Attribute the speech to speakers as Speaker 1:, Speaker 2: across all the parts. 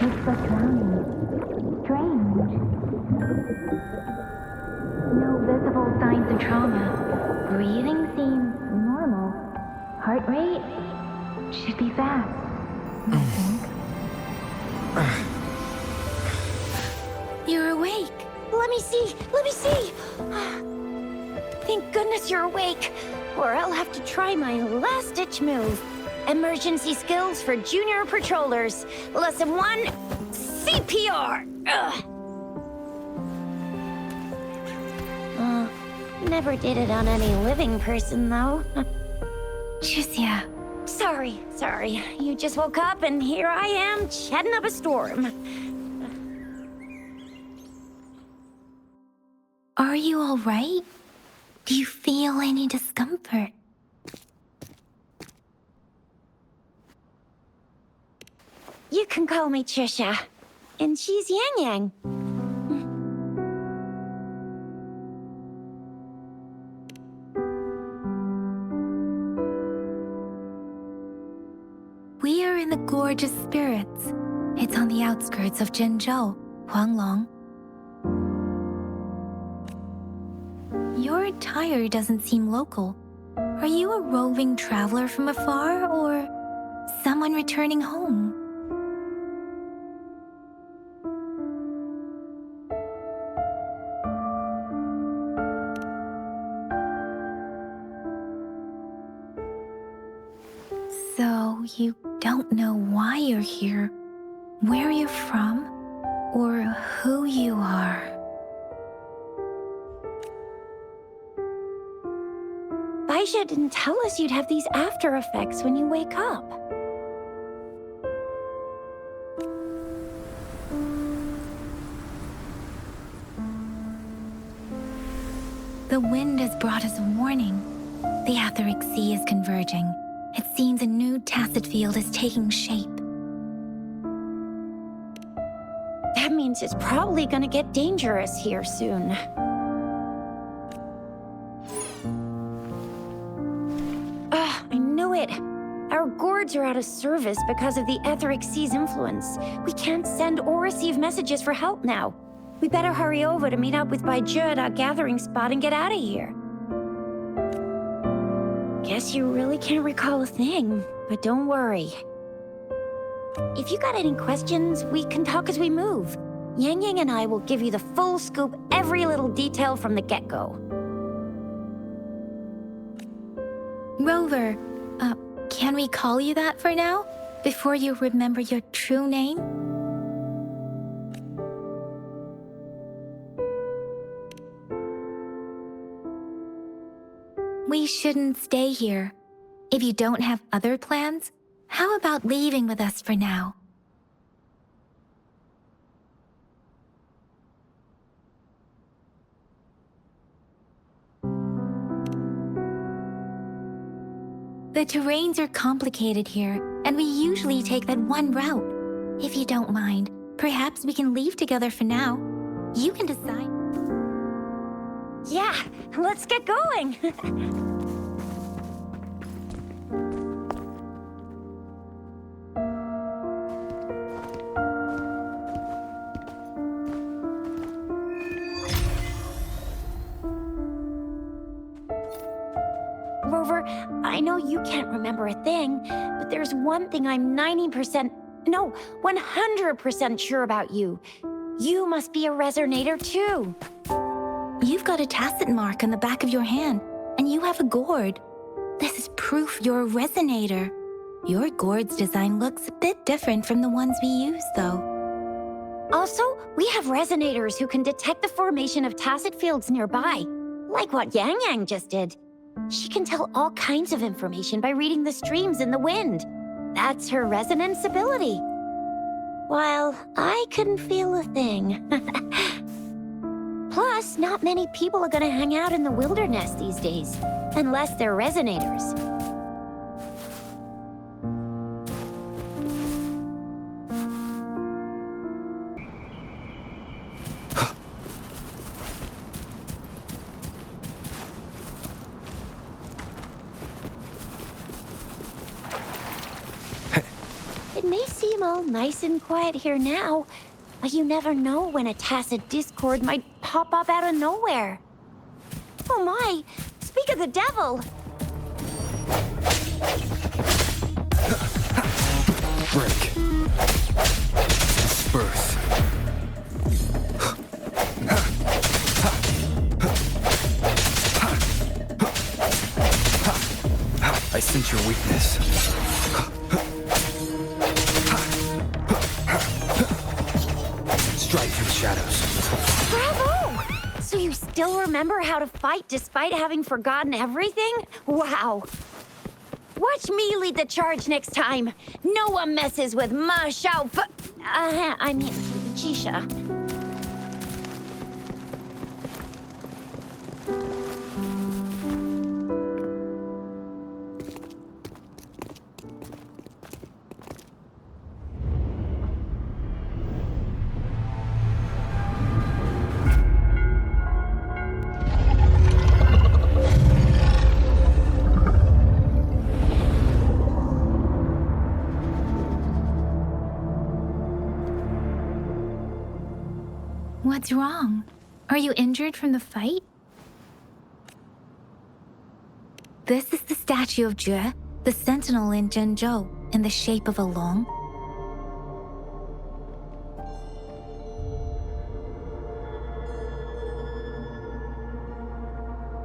Speaker 1: Looks like drowning. Strange. No visible signs of trauma. Breathing seems normal. Heart rate should be fast, I think.
Speaker 2: You're awake.
Speaker 3: Let me see! Let me see! Thank goodness you're awake, or I'll have to try my last-ditch move. Emergency skills for junior patrollers. Lesson 1, CPR! Never did it on any living person, though.
Speaker 2: Jusia.
Speaker 3: Sorry. You just woke up, and here I am, chatting up a storm.
Speaker 2: Are you all right? Do you feel any discomfort?
Speaker 3: You can call me Trisha, and she's Yang Yang.
Speaker 2: We are in the Gorgeous Spirits. It's on the outskirts of Zhenzhou, Huang. Your attire doesn't seem local. Are you a roving traveler from afar, or someone returning home? So you don't know why you're here, where you're from, or who you are.
Speaker 3: Baisha didn't tell us you'd have these after effects when you wake up.
Speaker 2: The wind has brought us a warning. The Etheric Sea is converging. It seems a new tacit field is taking shape.
Speaker 3: That means it's probably gonna get dangerous here soon. I knew it. Our gourds are out of service because of the Etheric Sea's influence. We can't send or receive messages for help now. We better hurry over to meet up with Baizhi at our gathering spot and get out of here. Guess you really can't recall a thing, but don't worry. If you got any questions, we can talk as we move. Yang Yang and I will give you the full scoop, every little detail from the get-go.
Speaker 2: Rover, can we call you that for now? Before you remember your true name? We shouldn't stay here. If you don't have other plans, how about leaving with us for now? The terrains are complicated here, and we usually take that one route. If you don't mind, perhaps we can leave together for now. You can decide.
Speaker 3: Yeah, let's get going. Rover, I know you can't remember a thing, but there's one thing I'm 100% sure about you. You must be a resonator too.
Speaker 2: You've got a tacit mark on the back of your hand, and you have a gourd. This is proof you're a resonator. Your gourd's design looks a bit different from the ones we use, though.
Speaker 3: Also, we have resonators who can detect the formation of tacit fields nearby, like what Yang Yang just did. She can tell all kinds of information by reading the streams in the wind. That's her resonance ability. While I couldn't feel a thing. Plus, not many people are gonna hang out in the wilderness these days, unless they're resonators. It may seem all nice and quiet here now, but you never know when a tacit discord might pop up out of nowhere. Oh my! Speak of the devil!
Speaker 4: Break. Disperse. I sense your weakness. Strike through the shadows.
Speaker 3: Bravo! So you still remember how to fight despite having forgotten everything? Wow! Watch me lead the charge next time. No one messes with Ma Xiao Jisha.
Speaker 2: What's wrong? Are you injured from the fight? This is the statue of Jue, the sentinel in Zhenzhou, in the shape of a long.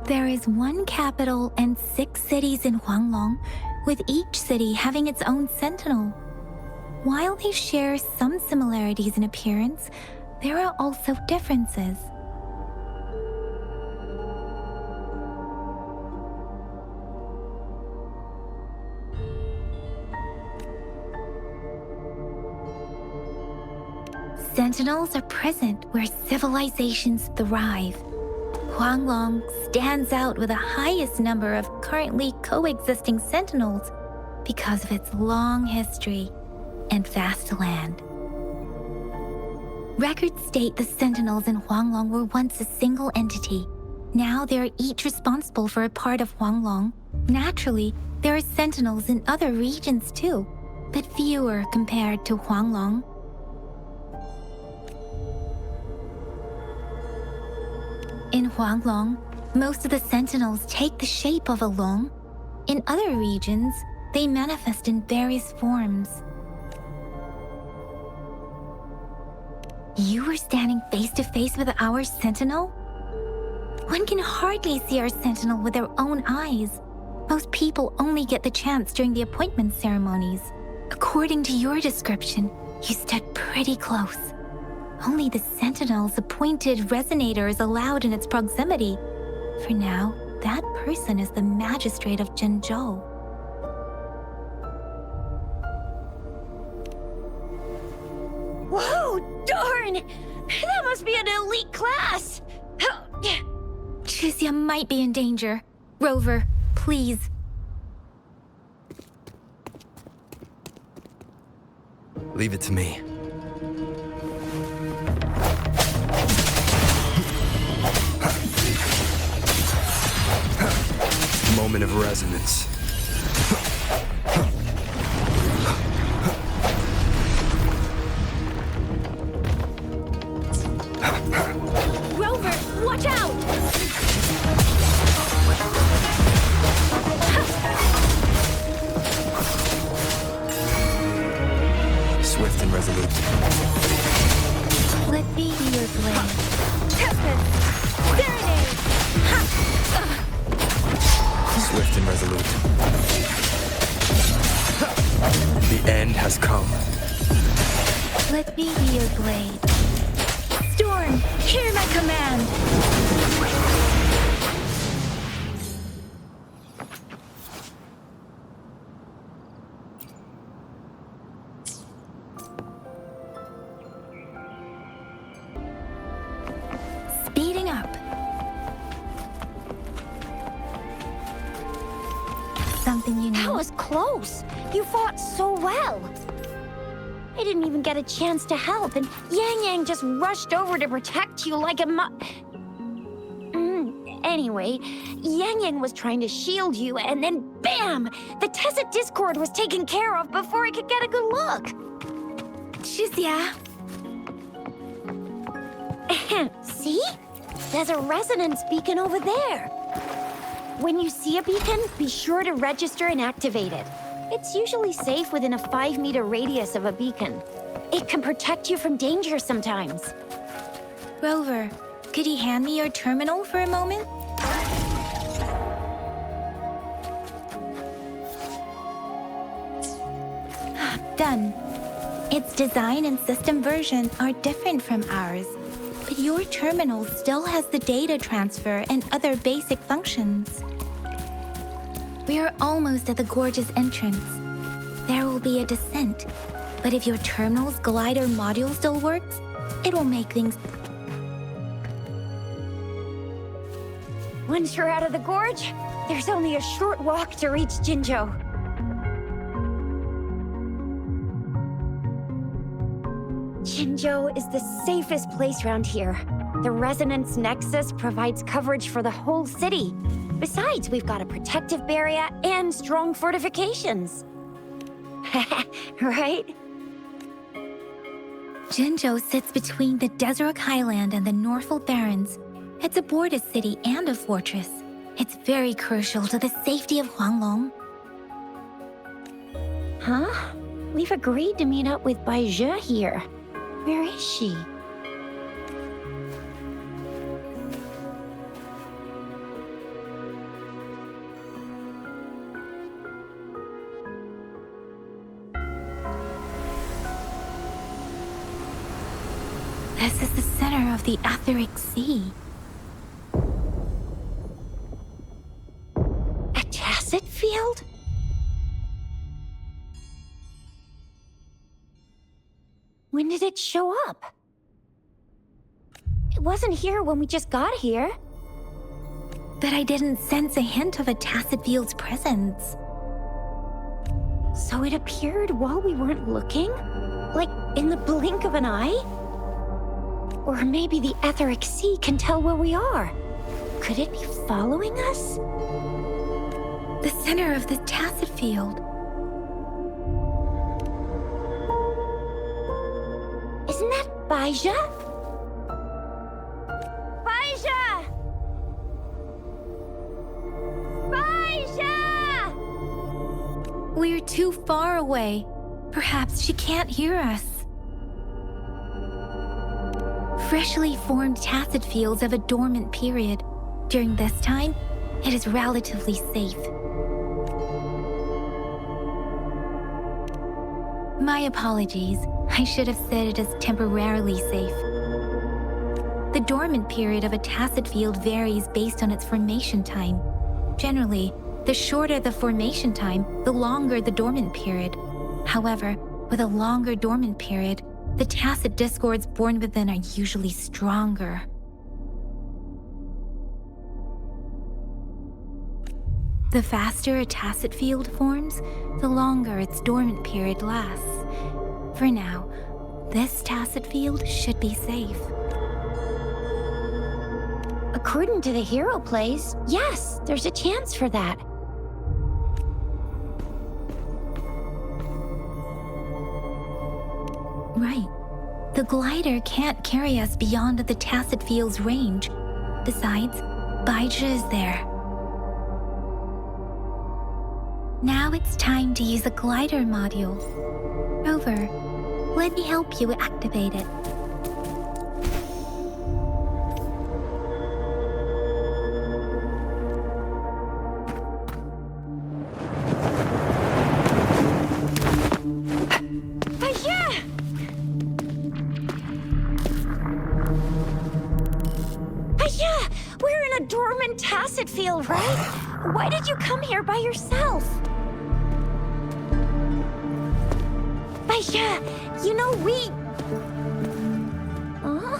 Speaker 2: There is one capital and 6 cities in Huang, with each city having its own sentinel. While they share some similarities in appearance, there are also differences. Sentinels are present where civilizations thrive. Huanglong stands out with the highest number of currently coexisting sentinels because of its long history and vast land. Records state the sentinels in Huanglong were once a single entity. Now they are each responsible for a part of Huanglong. Naturally, there are sentinels in other regions too, but fewer compared to Huanglong. In Huanglong, most of the sentinels take the shape of a long. In other regions, they manifest in various forms. You were standing face to face with our sentinel? One can hardly see our sentinel with their own eyes. Most people only get the chance during the appointment ceremonies. According to your description, you stood pretty close. Only the sentinel's appointed resonator is allowed in its proximity. For now, that person is the magistrate of Zhenzhou.
Speaker 3: Whoa, darn! That must be an elite class!
Speaker 2: Chixia might be in danger. Rover, please.
Speaker 4: Leave it to me. Moment of resonance.
Speaker 3: Rover, watch out!
Speaker 4: Swift and resolute.
Speaker 2: Let me be your blade.
Speaker 3: Tempest! Serenade!
Speaker 4: Swift and resolute. The end has come.
Speaker 2: Let me be your blade. Storm, hear my command! Speeding up. Something you know?
Speaker 3: That was close. You fought so well. I didn't even get a chance to help, and Yang just rushed over to protect you like a Anyway, Yang Yang was trying to shield you, and then BAM! The Tacet Discord was taken care of before I could get a good look.
Speaker 2: 是呀.
Speaker 3: See? There's a resonance beacon over there. When you see a beacon, be sure to register and activate it. It's usually safe within a 5-meter radius of a beacon. It can protect you from danger sometimes.
Speaker 2: Rover, could you hand me your terminal for a moment? Done. Its design and system version are different from ours, but your terminal still has the data transfer and other basic functions. We are almost at the gorge's entrance. There will be a descent, but if your terminal's glider module still works, it will make things...
Speaker 3: Once you're out of the gorge, there's only a short walk to reach Jinzhou. Jinzhou is the safest place around here. The Resonance Nexus provides coverage for the whole city. Besides, we've got a protective barrier and strong fortifications. Right?
Speaker 2: Jinzhou sits between the Desert Highland and the Norfolk Barrens. It's a border city and a fortress. It's very crucial to the safety of Huang.
Speaker 3: Huh? We've agreed to meet up with Baizhe here. Where is she?
Speaker 2: This is the center of the Etheric Sea.
Speaker 3: A Tacet field? When did it show up? It wasn't here when we just got here.
Speaker 2: But I didn't sense a hint of a Tacet field's presence.
Speaker 3: So it appeared while we weren't looking? Like in the blink of an eye? Or maybe the Etheric Sea can tell where we are. Could it be following us?
Speaker 2: The center of the Tacet field.
Speaker 3: Isn't that Baizhe? Baizhe! Baizhe!
Speaker 2: We're too far away. Perhaps she can't hear us. Freshly formed Tacet fields have a dormant period. During this time, it is relatively safe. My apologies. I should have said it is temporarily safe. The dormant period of a Tacet field varies based on its formation time. Generally, the shorter the formation time, the longer the dormant period. However, with a longer dormant period, the Tacet discords born within are usually stronger. The faster a Tacet field forms, the longer its dormant period lasts. For now, this Tacet field should be safe.
Speaker 3: According to the hero plays, yes, there's a chance for that.
Speaker 2: Right. The glider can't carry us beyond the Tacet field's range. Besides, Baizhe is there. Now it's time to use the glider module. Rover, let me help you activate it.
Speaker 3: We're in a dormant Tacet field, right? Why did you come here by yourself? Baizhe, you know we... Huh?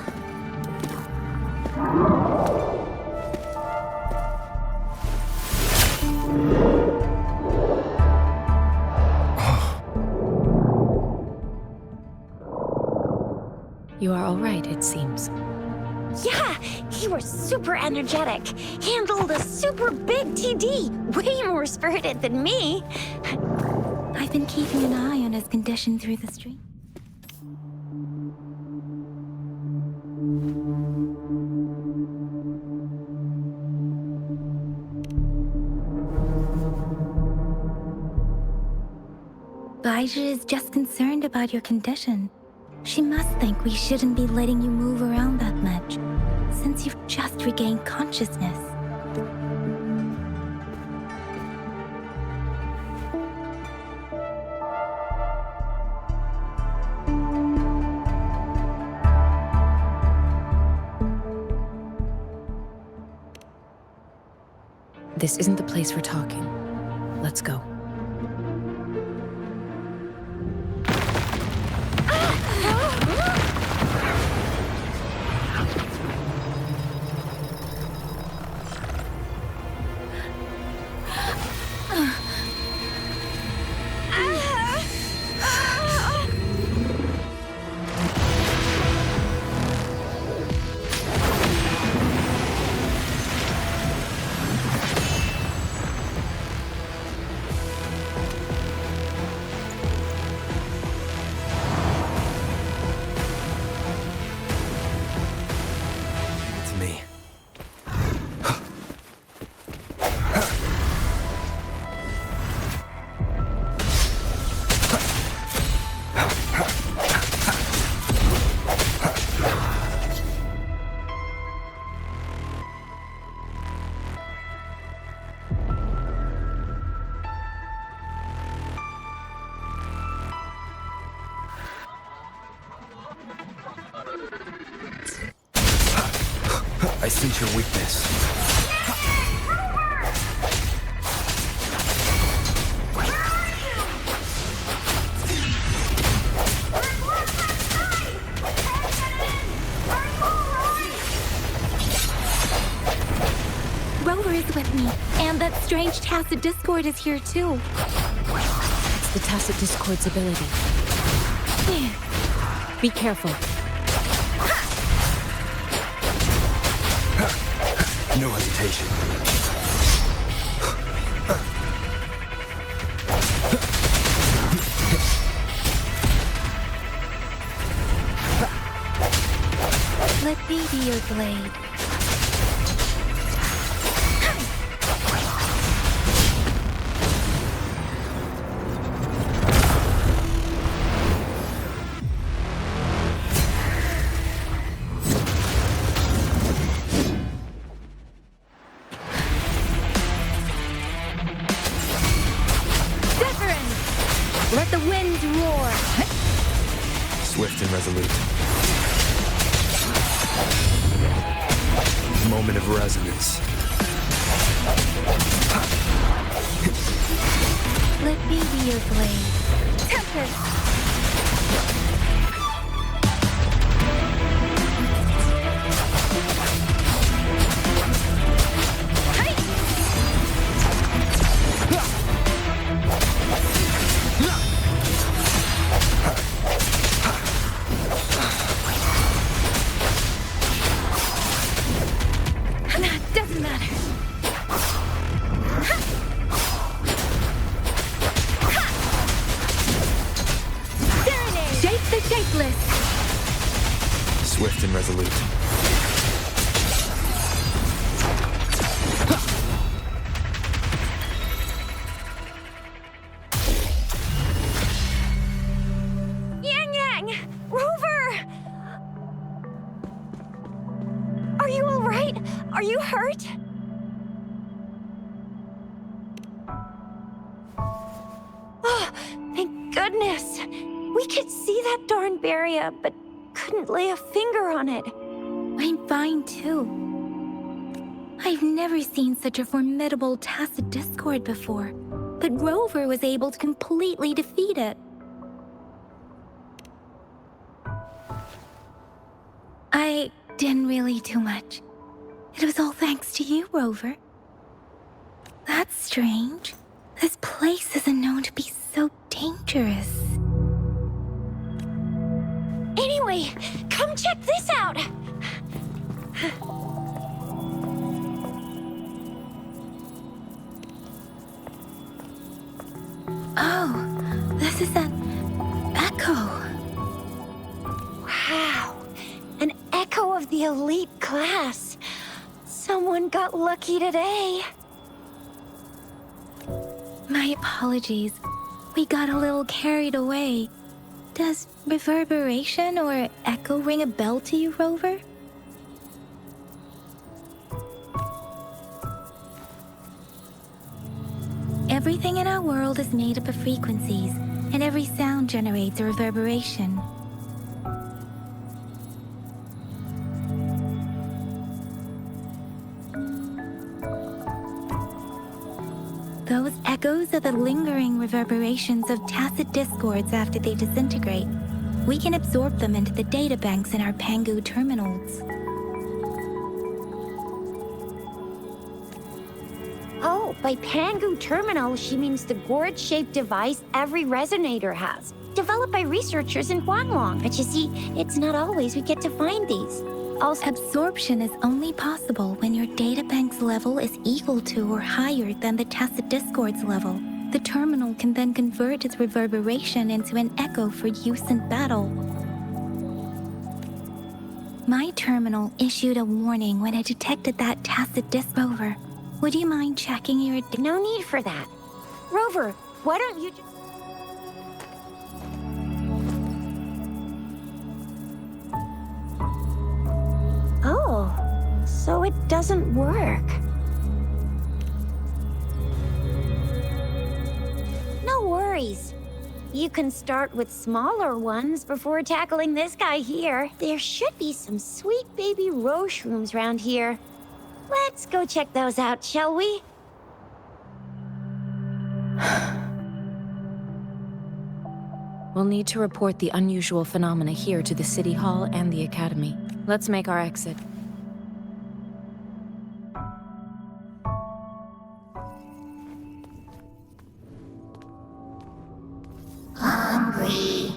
Speaker 5: You are all right, it seems.
Speaker 3: Yeah, He was super energetic, handled a super big TD, way more spirited than me.
Speaker 2: I've been keeping an eye on his condition through the stream. Baija is just concerned about your condition. She must think we shouldn't be letting you move around that much, since you've just regained consciousness.
Speaker 5: This isn't the place for talking. Let's go.
Speaker 4: It's me. I sense your weakness.
Speaker 2: Rover is with me, and that strange tacit discord is here too.
Speaker 5: It's the tacit discord's ability. Be careful.
Speaker 4: No hesitation.
Speaker 2: Let me be your blade. Let the winds roar.
Speaker 4: Swift and resolute. Moment of resonance.
Speaker 2: Let me be your blade. Tempest. Doesn't matter. Serenade! Shape the shapeless!
Speaker 4: Swift and resolute.
Speaker 3: Yang! Rover! Are you all right? Are you hurt? Oh, thank goodness. We could see that darn barrier, but couldn't lay a finger on it.
Speaker 2: I'm fine too. I've never seen such a formidable tacit discord before, but Rover was able to completely defeat it. I didn't really do much. It was all thanks to you, Rover. That's strange. This place isn't known to be so dangerous.
Speaker 3: Anyway, come check this out.
Speaker 2: This is an echo.
Speaker 3: Wow, an echo of the elite class. Someone got lucky today.
Speaker 2: My apologies. We got a little carried away. Does reverberation or echo ring a bell to you, Rover? Everything in our world is made up of frequencies, and every sound generates a reverberation. Those echoes are the lingering reverberations of tacit discords after they disintegrate. We can absorb them into the data banks in our Pangu terminals.
Speaker 3: Oh, by Pangu Terminal, she means the gourd-shaped device every resonator has, developed by researchers in Huang. But you see, it's not always we get to find these. Also,
Speaker 2: Absorption is only possible when your databank's level is equal to or higher than the tacit discord's level. The terminal can then convert its reverberation into an echo for use in battle. My terminal issued a warning when it detected that tacit disc. Rover, would you mind checking your...
Speaker 3: no need for that. Rover, why don't you just... Oh, so it doesn't work. No worries. You can start with smaller ones before tackling this guy here. There should be some sweet baby roche rooms around here. Let's go check those out, shall we?
Speaker 5: We'll need to report the unusual phenomena here to the City Hall and the Academy. Let's make our exit.
Speaker 1: Hungry.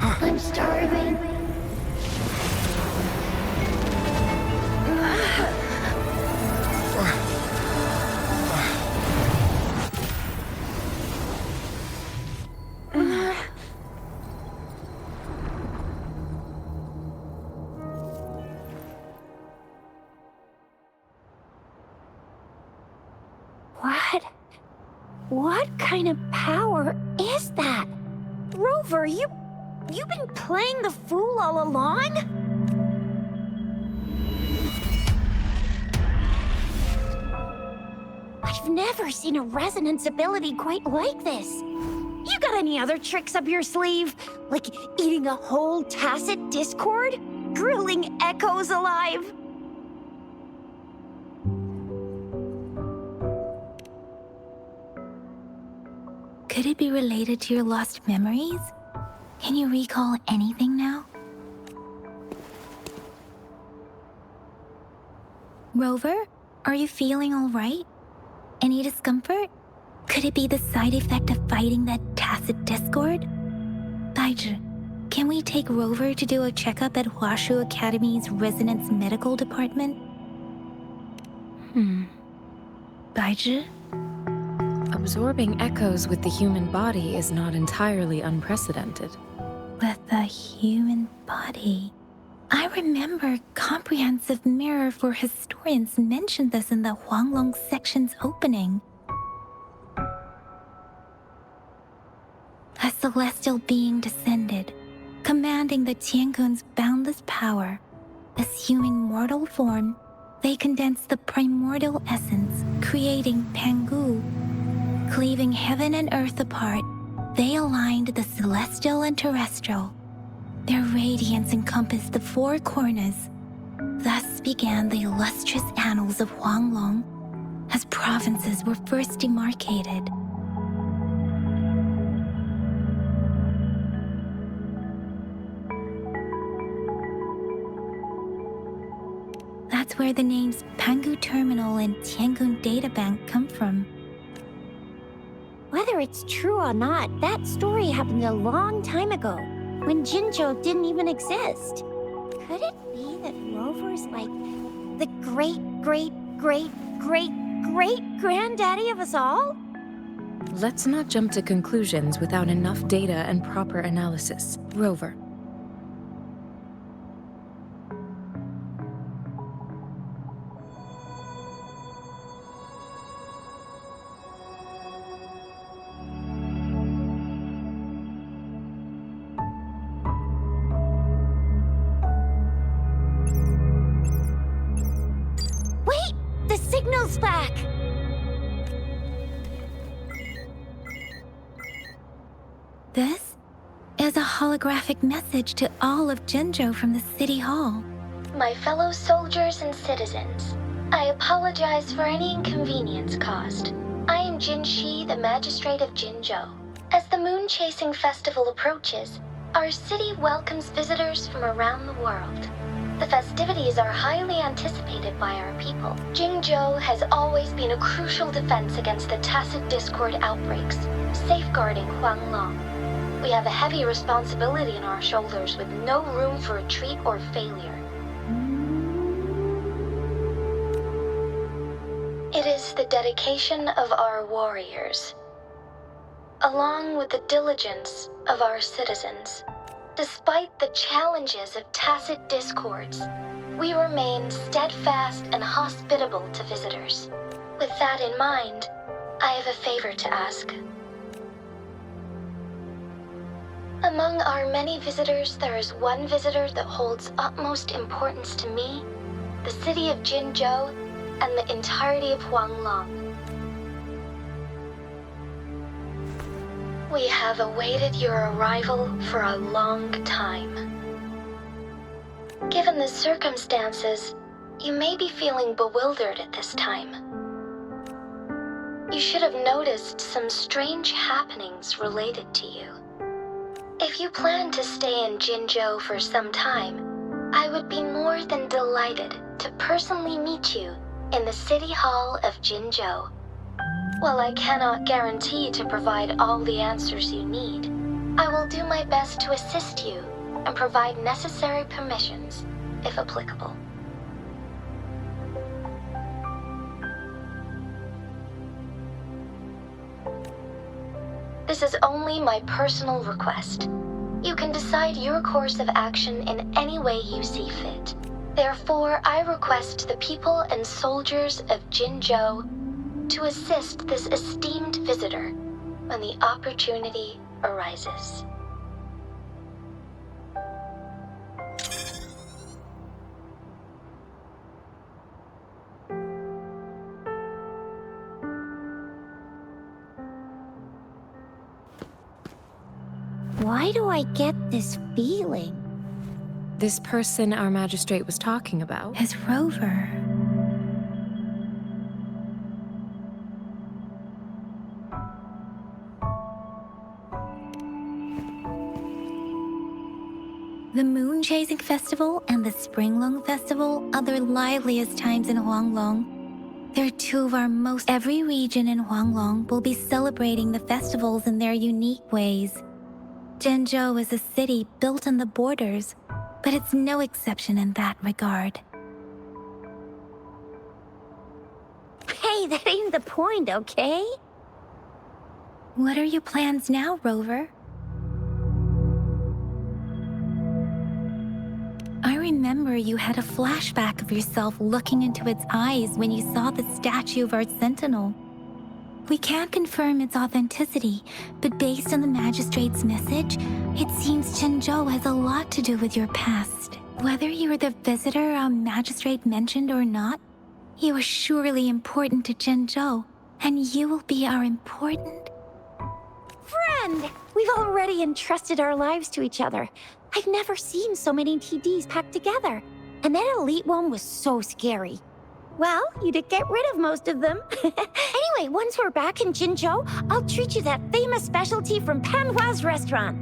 Speaker 1: I'm starving.
Speaker 3: What kind of power is that? Rover, you've been playing the fool all along? I've never seen a resonance ability quite like this. You got any other tricks up your sleeve? Like eating a whole tacit discord? Grilling echoes alive?
Speaker 2: Could it be related to your lost memories? Can you recall anything now? Rover, are you feeling all right? Any discomfort? Could it be the side effect of fighting that tacit discord? Baizhi, can we take Rover to do a checkup at Huashu Academy's Resonance Medical Department? Baizhi?
Speaker 5: Absorbing echoes with the human body is not entirely unprecedented.
Speaker 2: With the human body. I remember Comprehensive Mirror for Historians mentioned this in the Huanglong section's opening. A celestial being descended, commanding the Tiankun's boundless power. Assuming mortal form, they condensed the primordial essence, creating Pangu. Cleaving heaven and earth apart, they aligned the celestial and terrestrial. Their radiance encompassed the four corners. Thus began the illustrious annals of Huanglong, as provinces were first demarcated. That's where the names Pangu Terminal and Tiangun Databank come from.
Speaker 3: Whether it's true or not, that story happened a long time ago, when Jinzhou didn't even exist. Could it be that Rover's like the great granddaddy of us all?
Speaker 5: Let's not jump to conclusions without enough data and proper analysis. Rover.
Speaker 3: Wait! The signal's back!
Speaker 2: This is a holographic message to all of Jinzhou from the City Hall.
Speaker 1: My fellow soldiers and citizens, I apologize for any inconvenience caused. I am Jin Shi, the Magistrate of Jinzhou. As the Moon Chasing Festival approaches, our city welcomes visitors from around the world. The festivities are highly anticipated by our people. Jinzhou has always been a crucial defense against the tacit discord outbreaks, safeguarding Huang. We have a heavy responsibility on our shoulders with no room for retreat or failure. It is the dedication of our warriors, along with the diligence of our citizens. Despite the challenges of tacit discords, we remain steadfast and hospitable to visitors. With that in mind, I have a favor to ask. Among our many visitors, there is one visitor that holds utmost importance to me, the city of Jinzhou, and the entirety of Huang. We have awaited your arrival for a long time. Given the circumstances, you may be feeling bewildered at this time. You should have noticed some strange happenings related to you. If you plan to stay in Jinzhou for some time, I would be more than delighted to personally meet you in the City Hall of Jinzhou. While I cannot guarantee to provide all the answers you need, I will do my best to assist you and provide necessary permissions, if applicable. This is only my personal request. You can decide your course of action in any way you see fit. Therefore, I request the people and soldiers of Jinzhou to assist this esteemed visitor when the opportunity arises.
Speaker 3: Why do I get this feeling?
Speaker 5: This person our magistrate was talking about.
Speaker 2: Is Rover. The Moon Chasing Festival and the Springlong Festival are the liveliest times in Huanglong. They're two of our most. Every region in Huanglong will be celebrating the festivals in their unique ways. Jinzhou is a city built on the borders, but it's no exception in that regard.
Speaker 3: Hey, that ain't the point, okay?
Speaker 2: What are your plans now, Rover? I remember you had a flashback of yourself looking into its eyes when you saw the statue of our sentinel. We can't confirm its authenticity, but based on the magistrate's message, it seems Jinzhou has a lot to do with your past. Whether you were the visitor our magistrate mentioned or not, you are surely important to Jinzhou, and you will be our important...
Speaker 3: Friend! We've already entrusted our lives to each other. I've never seen so many TDs packed together. And that elite one was so scary. Well, you did get rid of most of them. Anyway, once we're back in Jinzhou, I'll treat you that famous specialty from Panhua's restaurant.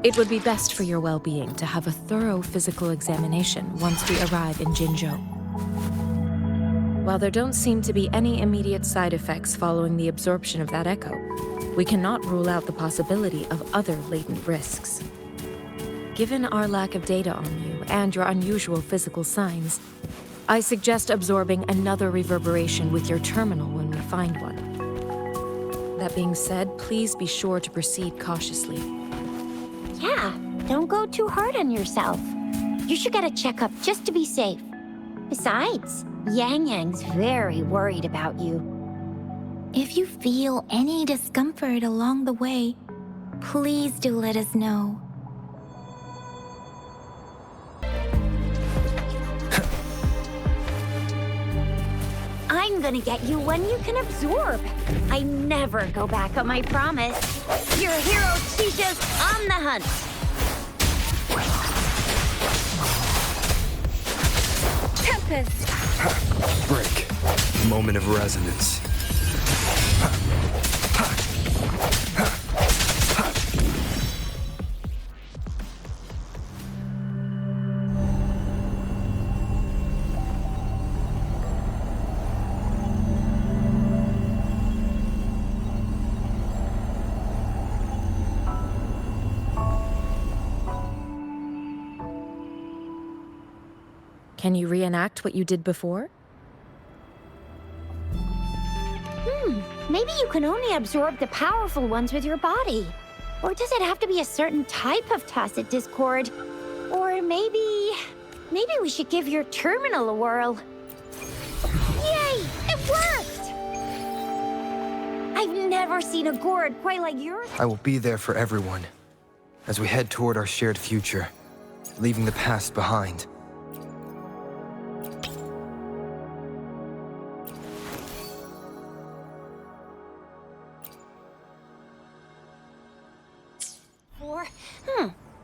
Speaker 5: It would be best for your well-being to have a thorough physical examination once we arrive in Jinzhou. While there don't seem to be any immediate side effects following the absorption of that echo, we cannot rule out the possibility of other latent risks. given our lack of data on you and your unusual physical signs, I suggest absorbing another reverberation with your terminal when we find one. That being said, please be sure to proceed cautiously.
Speaker 3: Yeah, don't go too hard on yourself. You should get a checkup just to be safe. Besides, Yang Yang's very worried about you.
Speaker 2: If you feel any discomfort along the way, please do let us know.
Speaker 3: I'm gonna get you one you can absorb. I never go back on my promise. Your hero Chisha's on the hunt.
Speaker 2: Tempest!
Speaker 4: Break. Moment of resonance.
Speaker 5: Can you reenact what you did before?
Speaker 3: Maybe you can only absorb the powerful ones with your body. Or does it have to be a certain type of tacit discord? Or maybe we should give your terminal a whirl. Yay! It worked! I've never seen a gourd quite like yours.
Speaker 4: I will be there for everyone as we head toward our shared future, leaving the past behind.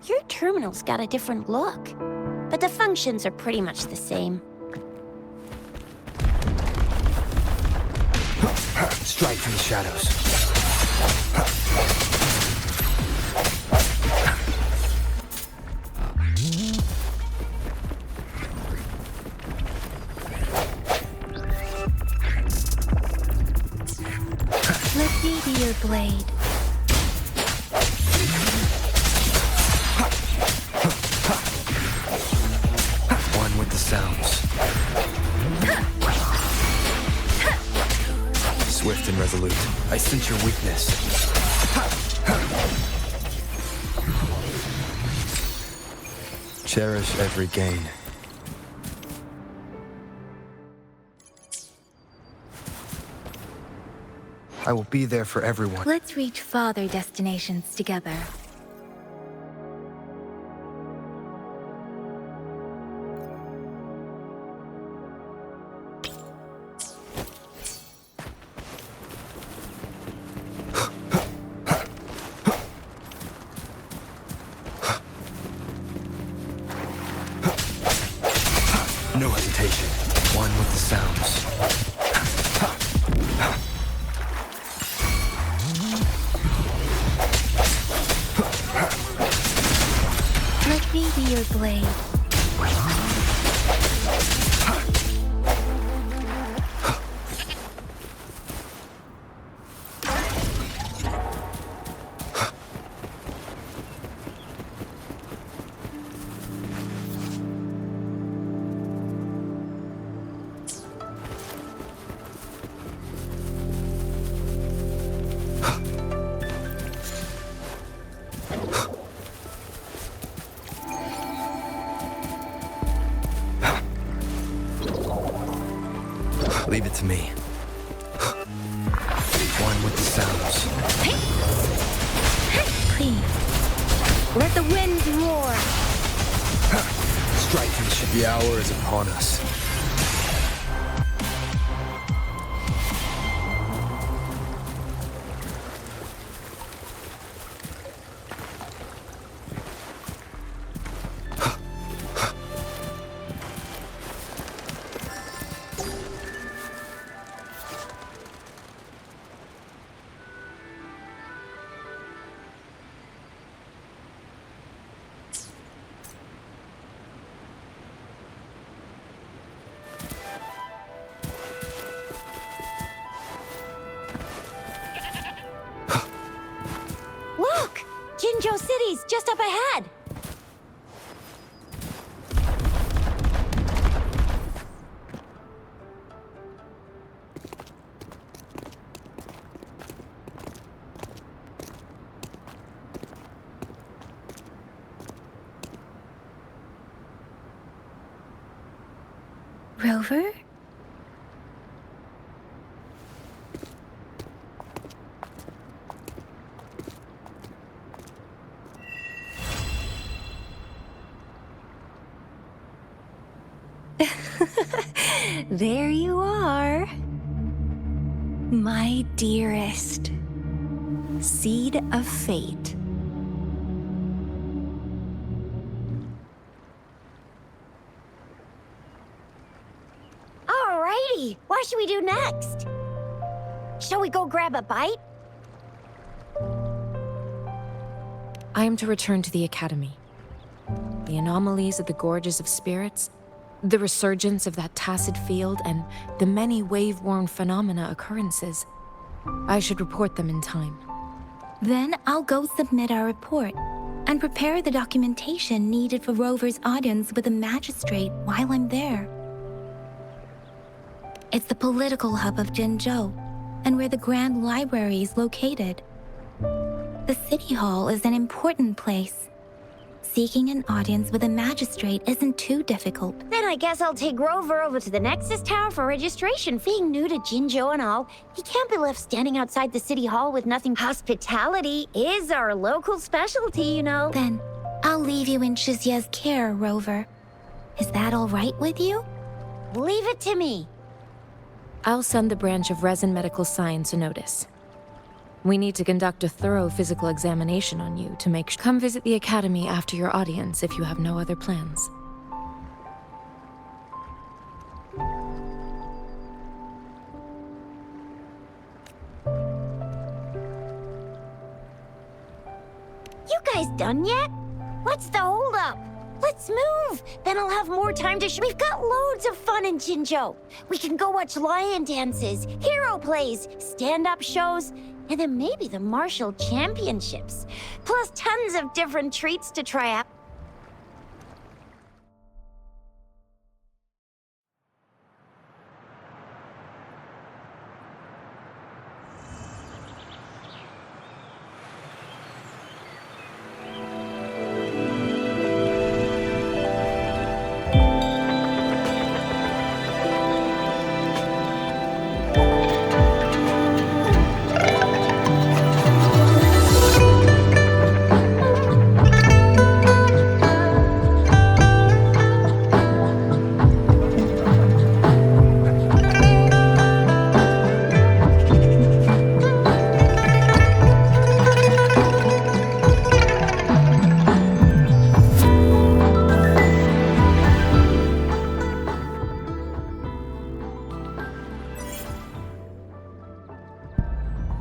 Speaker 3: Your terminal's got a different look, but the functions are pretty much the same.
Speaker 4: Strike from the shadows.
Speaker 2: Let me be your blade.
Speaker 4: One with the sounds. Swift and resolute. I sense your weakness. Cherish every gain. I will be there for everyone.
Speaker 2: Let's reach farther destinations together.
Speaker 4: No hesitation. One with the sounds.
Speaker 2: Let me be your blade.
Speaker 4: Leave it to me. One with the sounds.
Speaker 2: Please, let the winds roar.
Speaker 4: Strike from the ship. The hour is upon us.
Speaker 3: Look! Jinzhou City's just up ahead.
Speaker 2: Rover? There you are. My dearest. Seed of fate.
Speaker 3: Alrighty, what should we do next? Shall we go grab a bite?
Speaker 5: I am to return to the Academy. The anomalies of the Gorges of Spirits, the resurgence of that tacit field, and the many wave-worn phenomena occurrences. I should report them in time.
Speaker 2: Then I'll go submit our report and prepare the documentation needed for Rover's audience with the magistrate while I'm there. It's the political hub of Jinzhou, and where the Grand Library is located. The City Hall is an important place. Seeking an audience with a magistrate isn't too difficult.
Speaker 3: Then I guess I'll take Rover over to the Nexus Tower for registration. Being new to Jinzhou and all, he can't be left standing outside the City Hall with nothing. Hospitality is our local specialty, you know.
Speaker 2: Then I'll leave you in Shizye's care, Rover. Is that all right with you?
Speaker 3: Leave it to me.
Speaker 5: I'll send the branch of Resin Medical Science a notice. We need to conduct a thorough physical examination on you to make sure. Come visit the Academy after your audience if you have no other plans.
Speaker 3: You guys done yet? What's the holdup? Let's move! Then I'll have more time to We've got loads of fun in Jinzhou. We can go watch lion dances, hero plays, stand-up shows, and then maybe the martial championships. Plus tons of different treats to try out.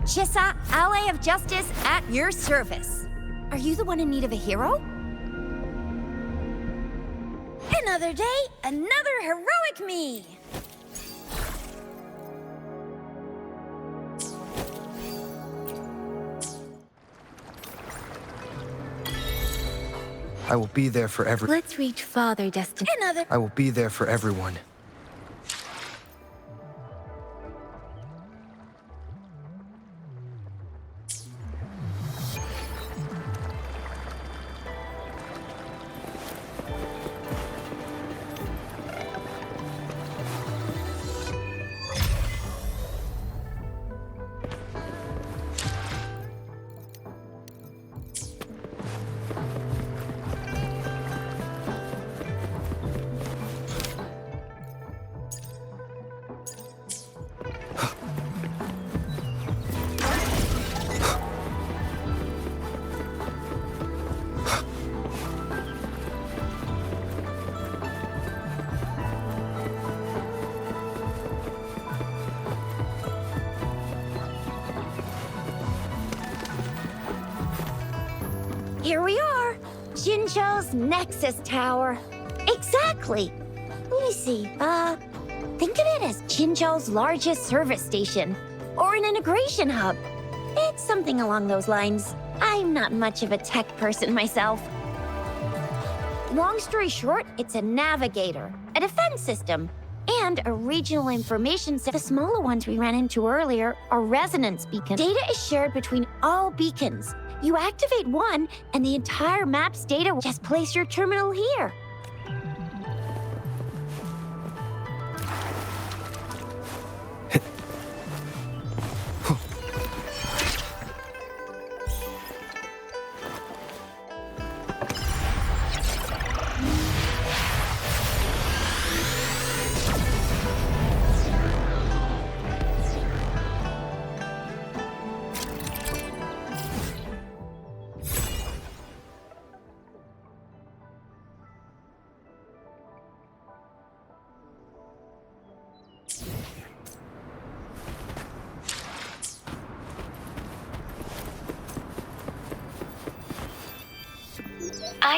Speaker 3: Chissa, ally of justice at your service. Are you the one in need of a hero? Another day, another heroic me.
Speaker 4: I will be there for every.
Speaker 2: Let's reach Father Destiny.
Speaker 4: I will be there for everyone.
Speaker 3: Here we are, Jinzhou's Nexus Tower. Exactly. Let me see, think of it as Jinzhou's largest service station, or an integration hub. It's something along those lines. I'm not much of a tech person myself. Long story short, it's a navigator, a defense system, and a regional information system. The smaller ones we ran into earlier are resonance beacons. Data is shared between all beacons. You activate one, and the entire map's data will just place your terminal here.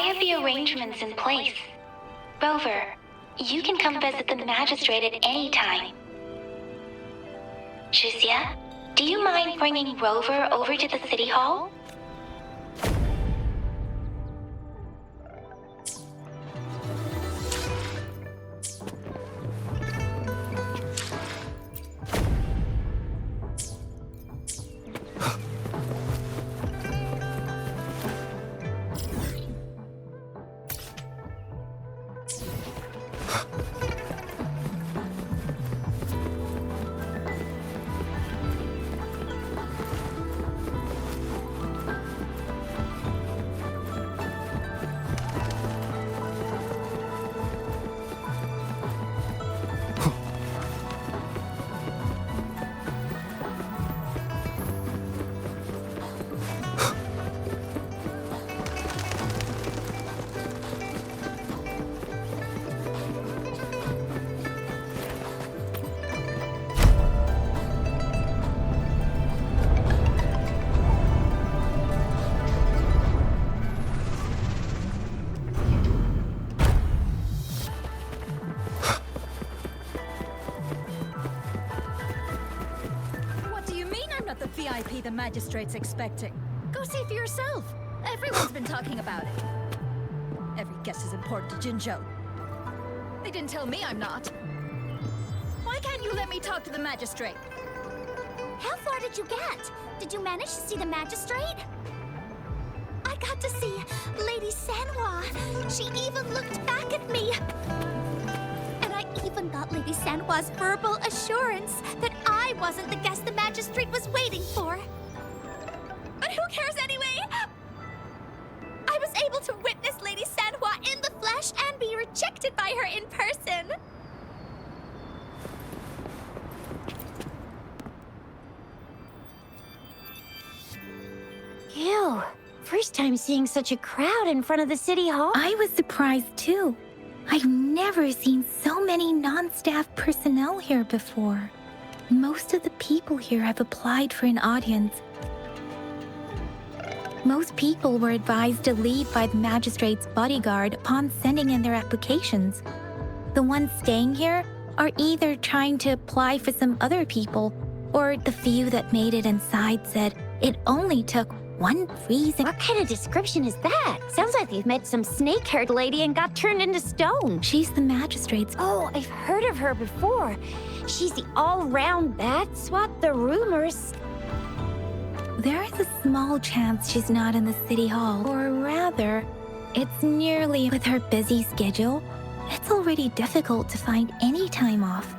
Speaker 1: have the arrangements in place. Rover, you can come visit the magistrate at any time. Shuzia, do you mind bringing Rover over to the city hall?
Speaker 6: The VIP the magistrate's expecting. Go see for yourself. Everyone's been talking about it. Every guest is important to Jinzhou. They didn't tell me I'm not. Why can't you let me talk to the magistrate?
Speaker 7: How far did you get? Did you manage to see the magistrate? I got to see Lady Sanhua. She even looked back at me. And I even got Lady Sanhua's verbal assurance that I wasn't the guest the magistrate was waiting for. But who cares anyway? I was able to witness Lady Sanhua in the flesh and be rejected by her in person.
Speaker 3: Ew. First time seeing such a crowd in front of the city hall.
Speaker 2: I was surprised too. I've never seen so many non-staff personnel here before. Most of the people here have applied for an audience. Most people were advised to leave by the magistrate's bodyguard upon sending in their applications. The ones staying here are either trying to apply for some other people, or the few that made it inside said it only took one freezing.
Speaker 3: What kind of description is that? Sounds like you've met some snake-haired lady and got turned into stone.
Speaker 2: She's the magistrate's.
Speaker 3: Oh, I've heard of her before. She's the all-round bad swat the rumors.
Speaker 2: There is a small chance she's not in the city hall, or rather, it's nearly with her busy schedule. It's already difficult to find any time off.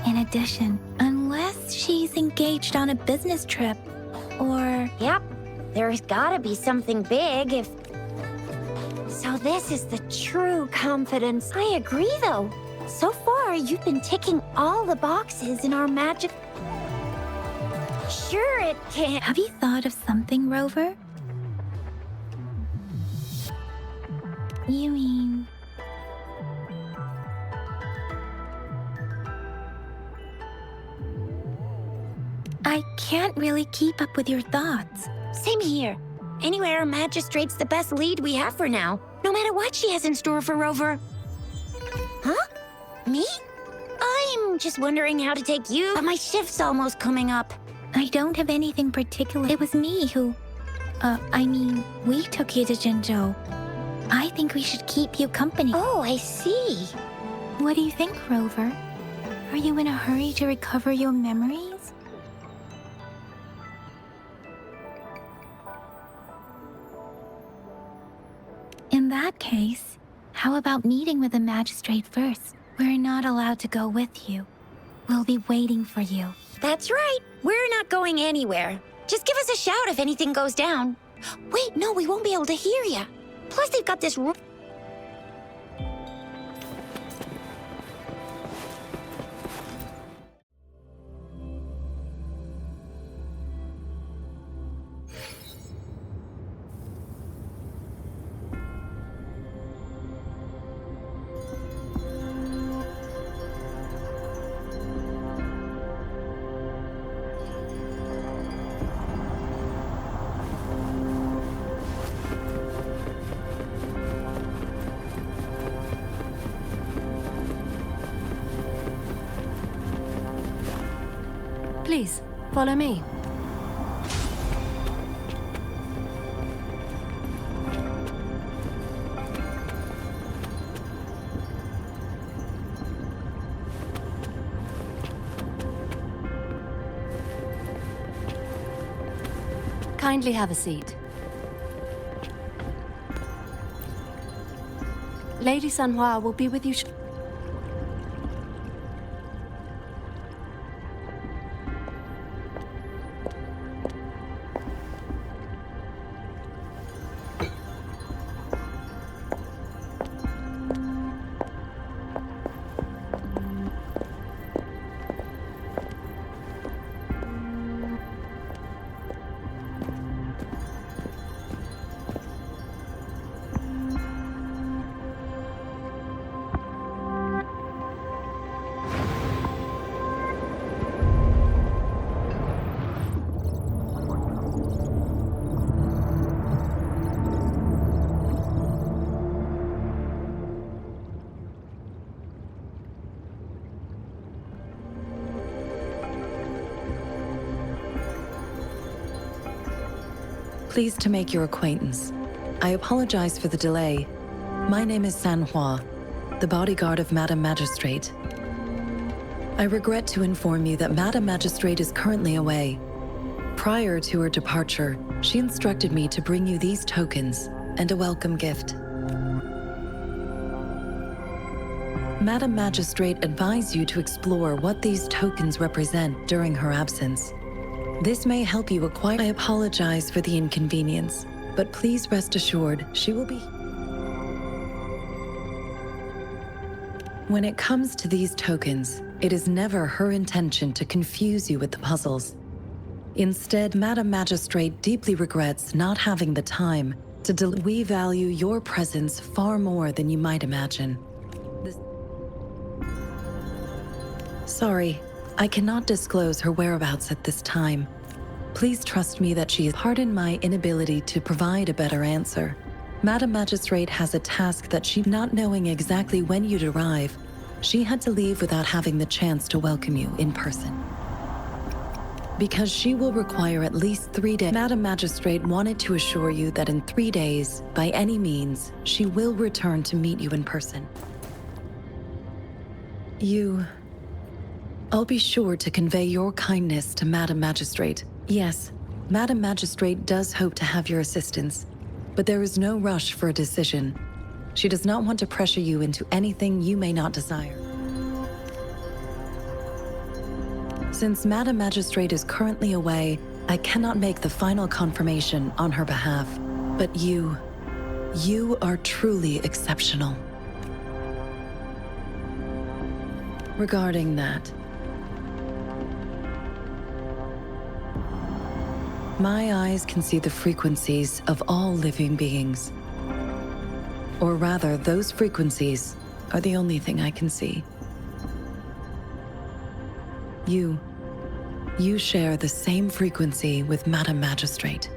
Speaker 2: In addition, unless she's engaged on a business trip, or...
Speaker 3: Yep. There's gotta be something big if... So this is the true confidence. I agree, though. So far, you've been ticking all the boxes in our magic... Sure, it can...
Speaker 2: Have you thought of something, Rover? You mean... I can't really keep up with your thoughts.
Speaker 3: Same here. Anyway, our magistrate's the best lead we have for now, no matter what she has in store for Rover. Huh? Me? I'm just wondering how to take you, but my shift's almost coming up.
Speaker 2: I don't have anything particular. It was me who... we took you to Jinzhou. I think we should keep you company.
Speaker 3: Oh, I see.
Speaker 2: What do you think, Rover? Are you in a hurry to recover your memories? In that case, how about meeting with the magistrate first? We're not allowed to go with you. We'll be waiting for you.
Speaker 3: That's right. We're not going anywhere. Just give us a shout if anything goes down. Wait, no, we won't be able to hear you. Plus, they've got this...
Speaker 5: Please, follow me. Kindly have a seat. Lady Sanhua will be with you
Speaker 8: Pleased to make your acquaintance. I apologize for the delay. My name is Sanhua, the bodyguard of Madam Magistrate. I regret to inform you that Madam Magistrate is currently away. Prior to her departure, she instructed me to bring you these tokens and a welcome gift. Madam Magistrate advised you to explore what these tokens represent during her absence. This may help you acquire. I apologize for the inconvenience, but please rest assured she will be. When it comes to these tokens, it is never her intention to confuse you with the puzzles. Instead, Madam Magistrate deeply regrets not having the time to We value your presence far more than you might imagine. Sorry, I cannot disclose her whereabouts at this time. Please trust me that she is. Pardon my inability to provide a better answer. Madam Magistrate has a task that she, not knowing exactly when you'd arrive, she had to leave without having the chance to welcome you in person. Because she will require at least 3 days, Madam Magistrate wanted to assure you that in 3 days, by any means, she will return to meet you in person. I'll be sure to convey your kindness to Madam Magistrate. Yes, Madam Magistrate does hope to have your assistance, but there is no rush for a decision. She does not want to pressure you into anything you may not desire. Since Madam Magistrate is currently away, I cannot make the final confirmation on her behalf. But you are truly exceptional. Regarding that, my eyes can see the frequencies of all living beings. Or rather, those frequencies are the only thing I can see. You share the same frequency with Madam Magistrate.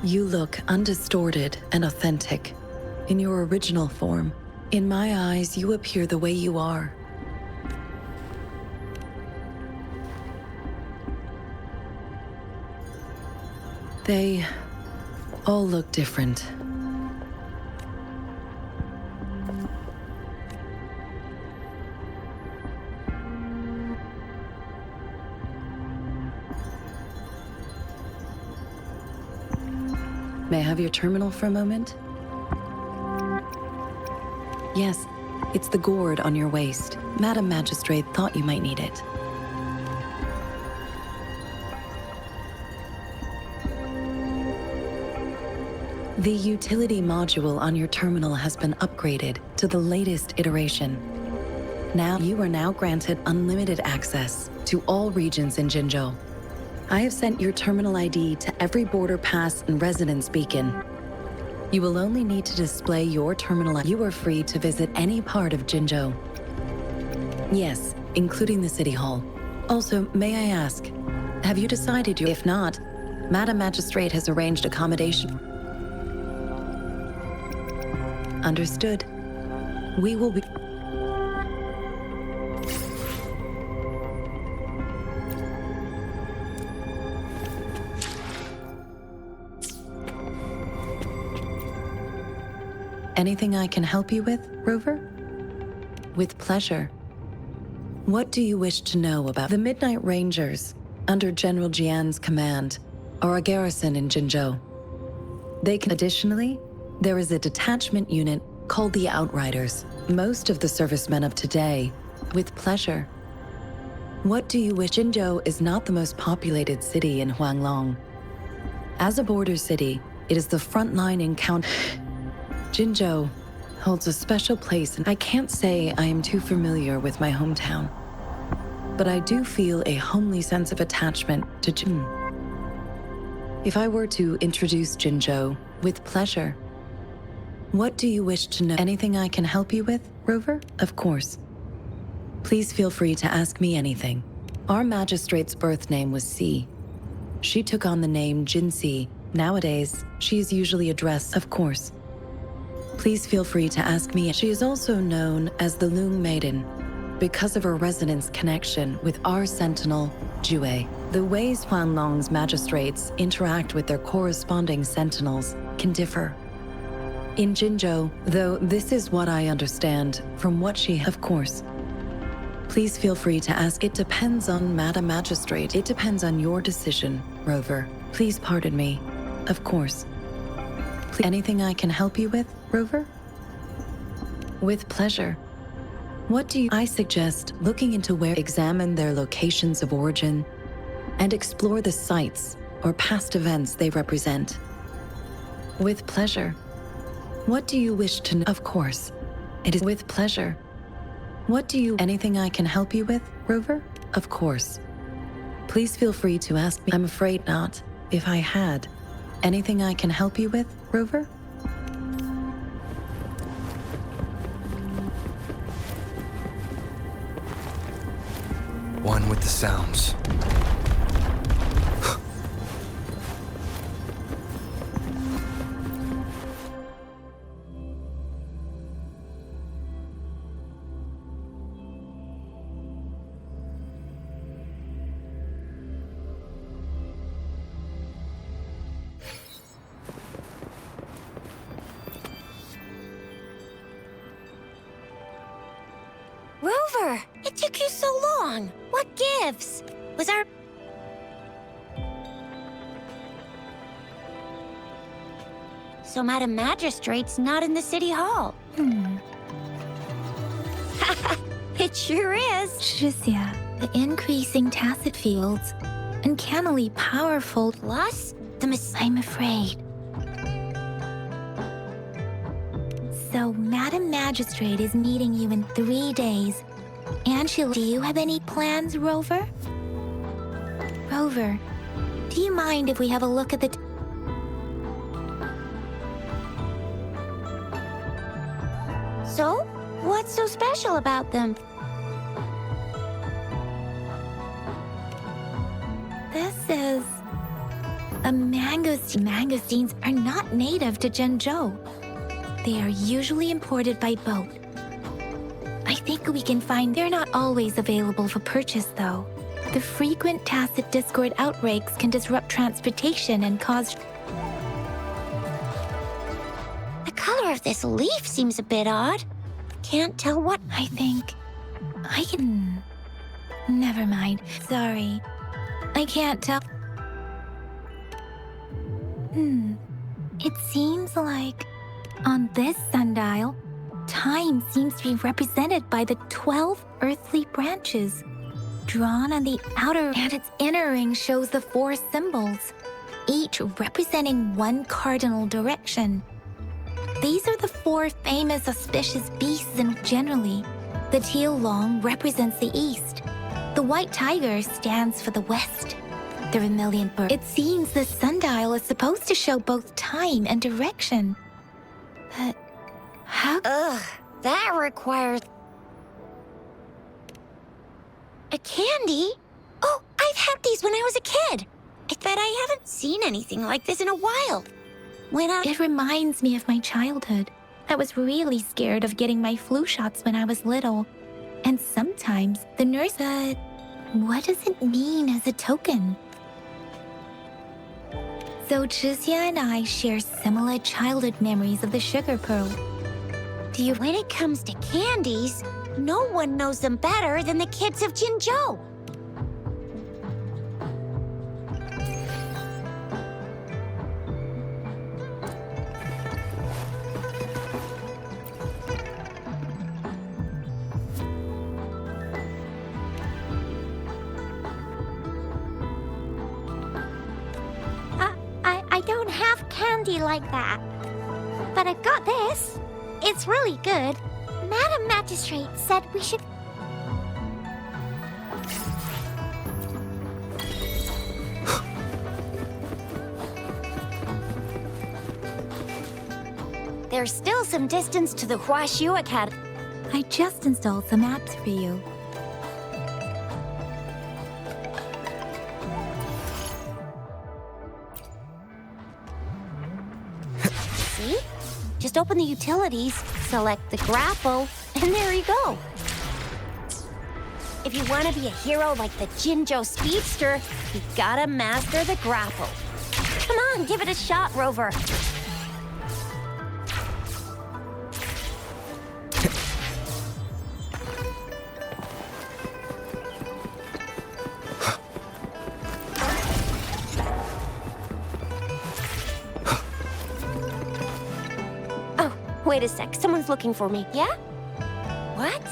Speaker 8: You look undistorted and authentic in your original form. In my eyes, you appear the way you are. They all look different. May I have your terminal for a moment? Yes, it's the gourd on your waist. Madam Magistrate thought you might need it. The utility module on your terminal has been upgraded to the latest iteration. You are now granted unlimited access to all regions in Jinzhou. I have sent your terminal ID to every border pass and residence beacon. You will only need to display your terminal. You are free to visit any part of Jinzhou. Yes, including the City Hall. Also, may I ask, have you decided If not, Madam Magistrate has arranged accommodation. Understood. We will be... Anything I can help you with, Rover? With pleasure. What do you wish to know about the Midnight Rangers, under General Jian's command, are a garrison in Jinzhou? Additionally, there is a detachment unit called the Outriders. Most of the servicemen of today, with pleasure. What do you wish? Jinzhou is not the most populated city in Huanglong. As a border city, it is the frontline encounter. Jinzhou holds a special place, and I can't say I am too familiar with my hometown. But I do feel a homely sense of attachment to Jin. If I were to introduce Jinzhou, with pleasure. What do you wish to know? Anything I can help you with, Rover? Of course. Please feel free to ask me anything. Our magistrate's birth name was Si. She took on the name Jinsi. Nowadays, she is usually addressed, of course. Please feel free to ask me. She is also known as the Loong Maiden because of her resonance connection with our sentinel, Jue. The ways Huanglong's magistrates interact with their corresponding sentinels can differ. In Jinzhou, though, this is what I understand from what she, of course. Please feel free to ask. It depends on Madam Magistrate. It depends on your decision, Rover. Please pardon me. Of course. Anything I can help you with, Rover? With pleasure. What do you... I suggest looking into where... Examine their locations of origin and explore the sites or past events they represent. With pleasure. What do you wish to know? Of course. It is with pleasure. What do you... Anything I can help you with, Rover? Of course. Please feel free to ask me. I'm afraid not. If I had. Anything I can help you with, Rover?
Speaker 4: One with the sounds.
Speaker 3: Rover, it took you so long. What gives? Was our... So Madam Magistrate's not in the city hall. It sure is.
Speaker 2: Shizia, the increasing tacit fields, uncannily powerful.
Speaker 3: Plus,
Speaker 2: I'm afraid. So, Madam Magistrate is meeting you in 3 days. And do you have any plans, Rover? Rover, do you mind if we have a look at the...
Speaker 3: So, what's so special about them?
Speaker 2: This is... a mangosteen. Mangosteens are not native to Jinzhou. They are usually imported by boat. I think we can find... They're not always available for purchase, though. The frequent tacit discord outbreaks can disrupt transportation and cause...
Speaker 3: The color of this leaf seems a bit odd. Can't tell what...
Speaker 2: I think... I can... Never mind. Sorry. I can't tell... It seems like... On this sundial, time seems to be represented by the 12 earthly branches. Drawn on the outer, and its inner ring shows the 4 symbols, each representing one cardinal direction. These are the 4 famous auspicious beasts, and generally, the teal long represents the east. The white tiger stands for the west. The vermilion bird. It seems the sundial is supposed to show both time and direction. But how?
Speaker 3: Ugh, that requires... A candy? Oh, I've had these when I was a kid. I bet I haven't seen anything like this in a while.
Speaker 2: It reminds me of my childhood. I was really scared of getting my flu shots when I was little. And sometimes the nurse said, what does it mean as a token? So Zhizia and I share similar childhood memories of the sugar pearl. Do you...
Speaker 3: When it comes to candies, no one knows them better than the kids of Jinzhou.
Speaker 7: I don't have candy like that. But I've got this. It's really good. Madam Magistrate said we should...
Speaker 3: There's still some distance to the Huangshu Academy.
Speaker 2: I just installed some apps for you.
Speaker 3: See? Just open the utilities, select the grapple, and there you go. If you want to be a hero like the Jinzhou Speedster, you gotta master the grapple. Come on, give it a shot, Rover. Wait a sec, someone's looking for me, yeah? What?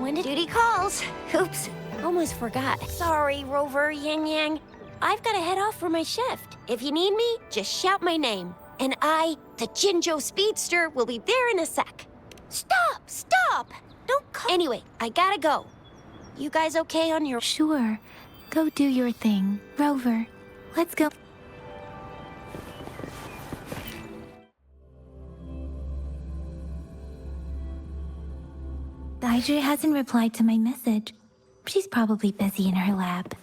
Speaker 3: When did duty calls? Oops, almost forgot. Sorry, Rover, Yang. I've got to head off for my shift. If you need me, just shout my name. And I, the Jinzhou Speedster, will be there in a sec. Stop! Don't call. Anyway, I gotta go. You guys okay on your...
Speaker 2: Sure. Go do your thing. Rover, let's go. Daijia hasn't replied to my message. She's probably busy in her lab.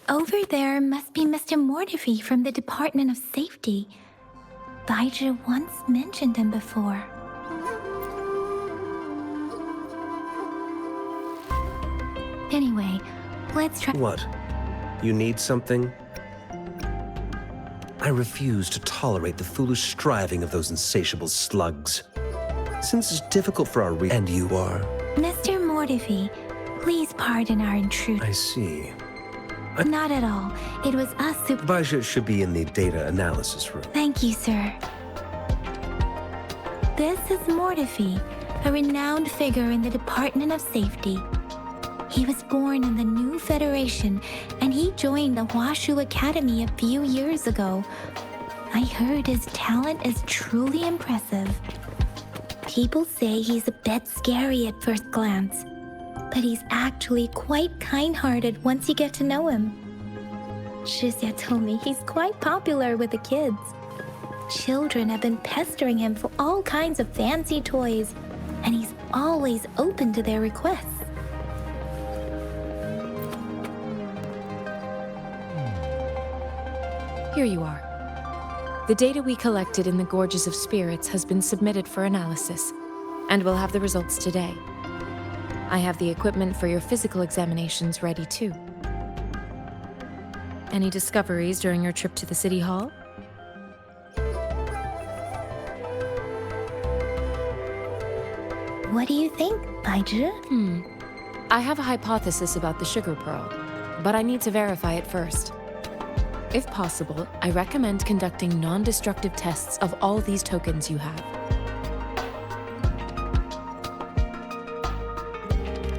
Speaker 2: Over there must be Mr. Mortifi from the Department of Safety. Daijia once mentioned him before. Anyway, let's try...
Speaker 9: What? You need something? I refuse to tolerate the foolish striving of those insatiable slugs. Since it's difficult for our and you are...
Speaker 2: Mr. Mortifi, please pardon our intrusion.
Speaker 9: I see.
Speaker 2: Not at all. It was us who...
Speaker 9: Baizhi should be in the data analysis room.
Speaker 2: Thank you, sir. This is Mortifi, a renowned figure in the Department of Safety. He was born in the new Federation, and he joined the Huangshu Academy a few years ago. I heard his talent is truly impressive. People say he's a bit scary at first glance, but he's actually quite kind-hearted once you get to know him. Shizia told me he's quite popular with the kids. Children have been pestering him for all kinds of fancy toys, and he's always open to their requests.
Speaker 5: Here you are. The data we collected in the Gorges of Spirits has been submitted for analysis, and we'll have the results today. I have the equipment for your physical examinations ready too. Any discoveries during your trip to the City Hall?
Speaker 2: What do you think, Baizhi?
Speaker 5: I have a hypothesis about the sugar pearl, but I need to verify it first. If possible, I recommend conducting non-destructive tests of all these tokens you have.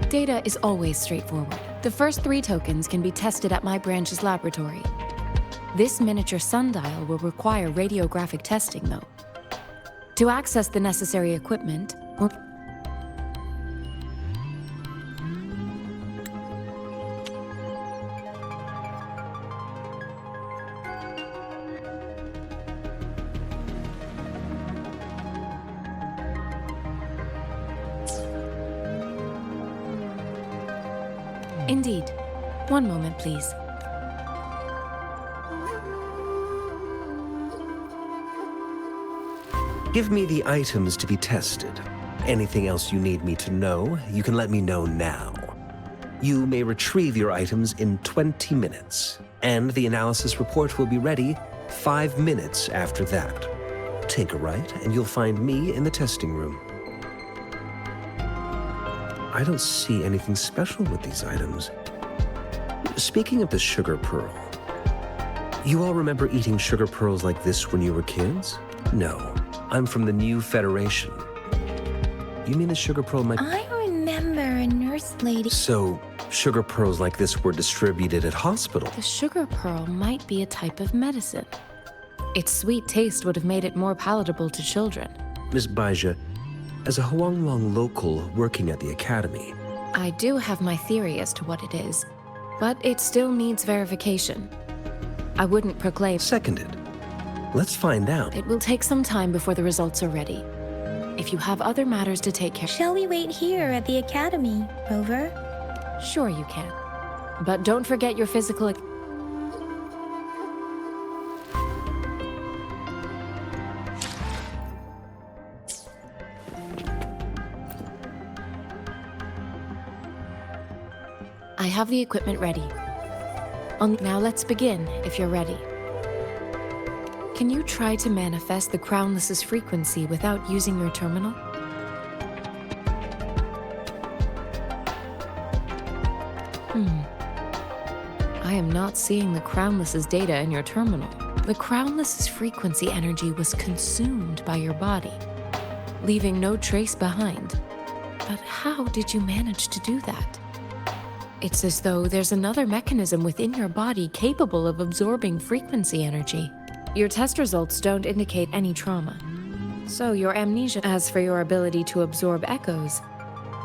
Speaker 5: Data is always straightforward. The first 3 tokens can be tested at my branch's laboratory. This miniature sundial will require radiographic testing, though. To access the necessary equipment, Indeed. One moment, please.
Speaker 9: Give me the items to be tested. Anything else you need me to know, you can let me know now. You may retrieve your items in 20 minutes, and the analysis report will be ready 5 minutes after that. Take a right, and you'll find me in the testing room. I don't see anything special with these items. Speaking of the sugar pearl, you all remember eating sugar pearls like this when you were kids? No, I'm from the New Federation. You mean the sugar pearl might...
Speaker 2: I remember a nurse lady.
Speaker 9: So, sugar pearls like this were distributed at hospital?
Speaker 5: The sugar pearl might be a type of medicine. Its sweet taste would have made it more palatable to children.
Speaker 9: Ms. Baija, as a Huang local working at the academy...
Speaker 5: I do have my theory as to what it is, but it still needs verification. I wouldn't proclaim...
Speaker 9: Seconded. Let's find out.
Speaker 5: It will take some time before the results are ready. If you have other matters to take care of...
Speaker 2: Shall we wait here at the academy, Rover?
Speaker 5: Sure you can. But don't forget your physical... I have the equipment ready. Now let's begin, if you're ready. Can you try to manifest the Crownless's frequency without using your terminal? I am not seeing the Crownless's data in your terminal. The Crownless's frequency energy was consumed by your body, leaving no trace behind. But how did you manage to do that? It's as though there's another mechanism within your body capable of absorbing frequency energy. Your test results don't indicate any trauma. So your amnesia... As for your ability to absorb echoes,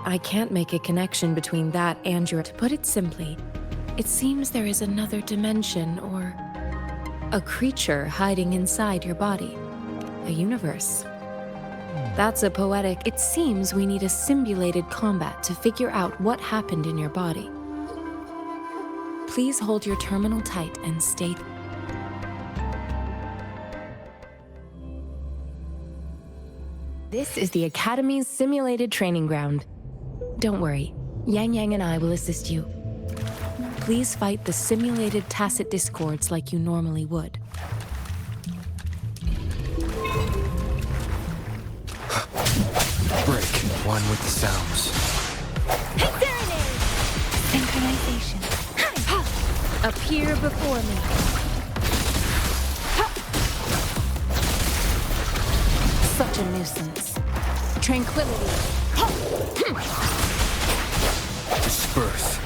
Speaker 5: I can't make a connection between that and your... To put it simply, it seems there is another dimension or a creature hiding inside your body. A universe. That's a poetic... It seems we need a simulated combat to figure out what happened in your body. Please hold your terminal tight and stay... This is the Academy's simulated training ground. Don't worry, Yang Yang and I will assist you. Please fight the simulated tacit discords like you normally would.
Speaker 4: Break. One with the sounds.
Speaker 2: Synchronization.
Speaker 5: Appear before me. Such a nuisance. Tranquility.
Speaker 4: Disperse.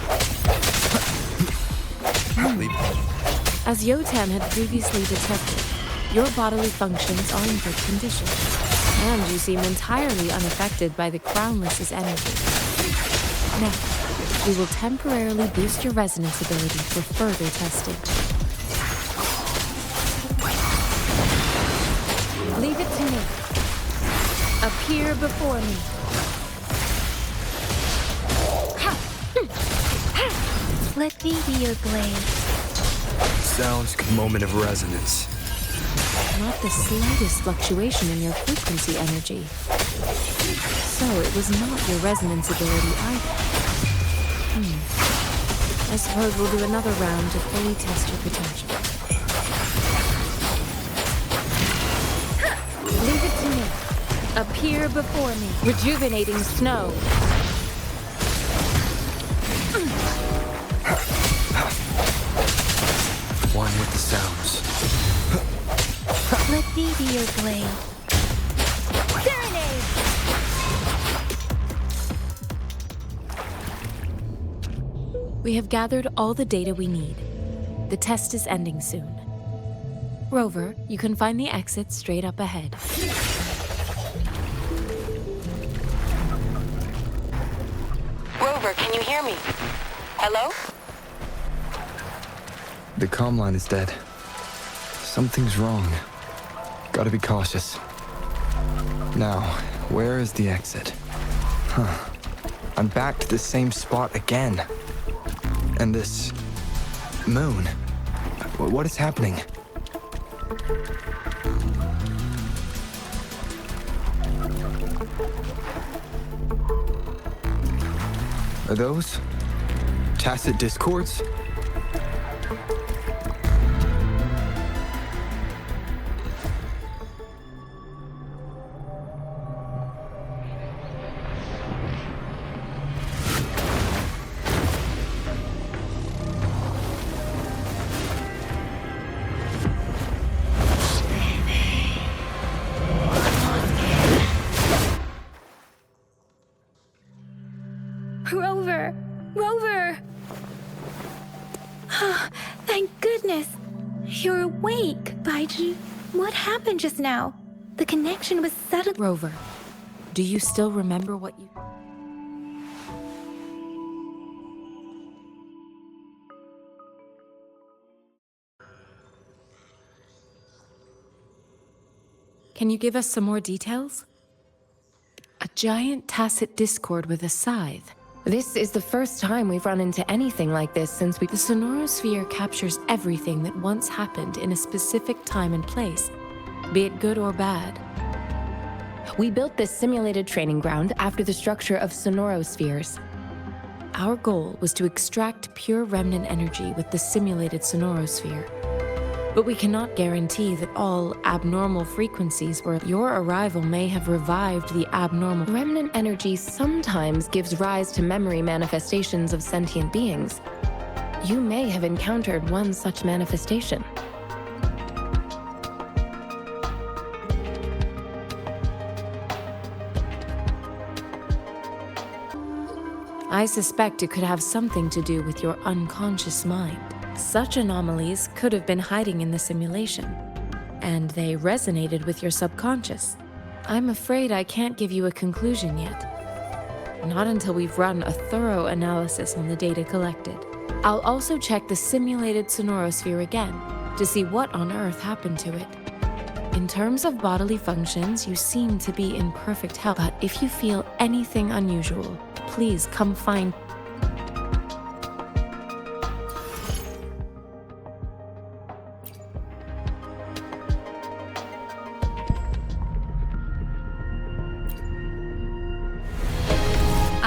Speaker 5: As Yotan had previously detected, your bodily functions are in good condition, and you seem entirely unaffected by the Crownless's energy. Now, we will temporarily boost your resonance ability for further testing. Leave it to me. Appear before me.
Speaker 2: Let me be your blade.
Speaker 4: Sounds moment of resonance.
Speaker 5: Not the slightest fluctuation in your frequency energy. So it was not your resonance ability either. I suppose we'll do another round to fully test your potential. Leave it to me. Appear before me. Rejuvenating snow.
Speaker 4: One with the sounds.
Speaker 2: Let me be your blade.
Speaker 5: We have gathered all the data we need. The test is ending soon. Rover, you can find the exit straight up ahead.
Speaker 10: Rover, can you hear me? Hello?
Speaker 4: The comm line is dead. Something's wrong. Gotta be cautious. Now, where is the exit? I'm back to the same spot again. And this... moon. What is happening? Are those... tacit discords?
Speaker 2: Rover! Rover! Oh, thank goodness! You're awake, Baizhi. What happened just now? The connection was suddenly...
Speaker 5: Rover, do you still remember what you... Can you give us some more details? A giant tacit discord with a scythe. This is the first time we've run into anything like this since we... The Sonorosphere captures everything that once happened in a specific time and place, be it good or bad. We built this simulated training ground after the structure of Sonorospheres. Our goal was to extract pure remnant energy with the simulated Sonorosphere. But we cannot guarantee that all abnormal frequencies were... Your arrival may have revived the abnormal. Remnant energy sometimes gives rise to memory manifestations of sentient beings. You may have encountered one such manifestation. I suspect it could have something to do with your unconscious mind. Such anomalies could have been hiding in the simulation, and they resonated with your subconscious. I'm afraid I can't give you a conclusion yet. Not until we've run a thorough analysis on the data collected. I'll also check the simulated Sonorosphere again to see what on earth happened to it. In terms of bodily functions, you seem to be in perfect health, but if you feel anything unusual, please come find...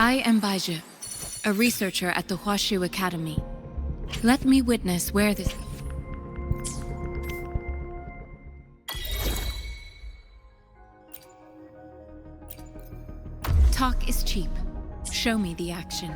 Speaker 11: I am Baizhi, a researcher at the Huashu Academy. Let me witness where this... Talk is cheap. Show me the action.